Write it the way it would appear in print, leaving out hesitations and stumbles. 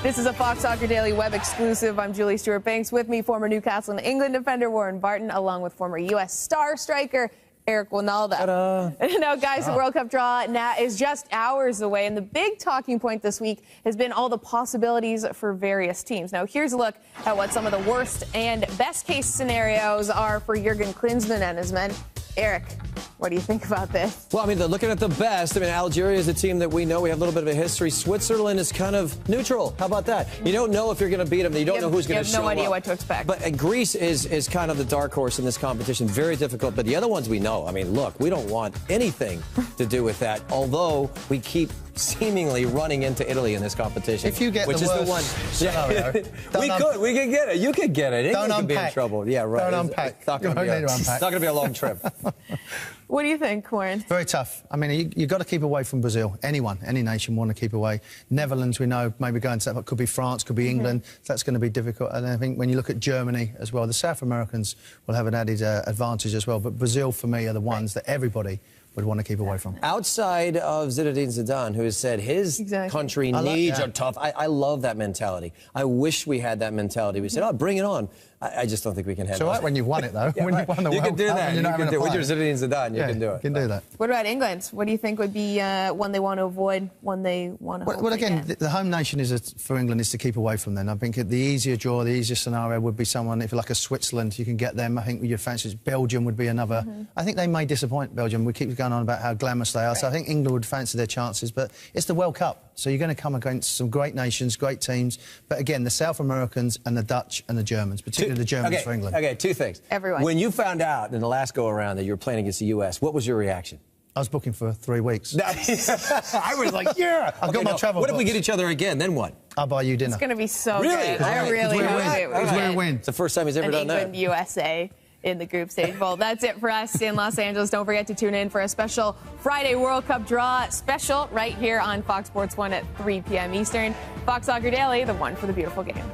This is a Fox Soccer Daily web exclusive. I'm Julie Stewart-Banks. With me, former Newcastle and England defender Warren Barton, along with former U.S. star striker Eric Wynalda. Now, guys, the World Cup draw now is just hours away, and the big talking point this week has been all the possibilities for various teams. Now, here's a look at what some of the worst and best-case scenarios are for Jurgen Klinsmann and his men. Eric, what do you think about this? Well, I mean, they're looking at the best. I mean, Algeria is a team that we know. We have a little bit of a history. Switzerland is kind of neutral. How about that? You don't know if you're going to beat them. You don't know who's going to show up. You have no idea what to expect. But Greece is kind of the dark horse in this competition. Very difficult. But the other ones we know. I mean, look, we don't want anything to do with that, although we keep seemingly running into Italy in this competition. If you get which the is worst the one scenario, we could get it. You could get it. England could be in trouble. Yeah, right. Don't unpack. It's not going to be a long trip. What do you think, Warren? Very tough. I mean, you've got to keep away from Brazil. Anyone, any nation want to keep away. Netherlands, we know, maybe going to that, could be France, could be England. That's going to be difficult. And I think when you look at Germany as well, the South Americans will have an added advantage as well. But Brazil, for me, are the ones that everybody would want to keep away from. Outside of Zinedine Zidane, who has said his country needs are tough, I love that mentality. I wish we had that mentality. We said, oh, bring it on. I just don't think we can have it. It's all right when you've won it, though. When you've won the World Cup. You can do that. You can do it. With your Zinedine Zidane, you can do it. You can do that. What about England? What do you think would be one they want to avoid, one they want to Well, again, the home nation for England is to keep away from them. I think the easier draw, the easier scenario would be someone, if like a Switzerland, you can get them. I think with your fancies, Belgium would be another. I think they may disappoint Belgium. We keep going on about how glamorous they are. So I think England would fancy their chances. But it's the World Cup. So you're going to come against some great nations, great teams. But again, the South Americans and the Dutch and the Germans, particularly the Germans for England. Okay, two things. Everyone. When you found out in the last go-around that you were playing against the U.S., what was your reaction? I was booking for 3 weeks. I was like, yeah. I've got my travel What if we books. get each other again? Then what? I'll buy you dinner. It's going to be so Really? good. I really hope it It's where we win. It's the first time he's ever done that. England, USA in the group stage. Well, that's it for us in Los Angeles. Don't forget to tune in for a special Friday World Cup draw special right here on Fox Sports 1 at 3 p.m. Eastern. Fox Soccer Daily, the one for the beautiful game.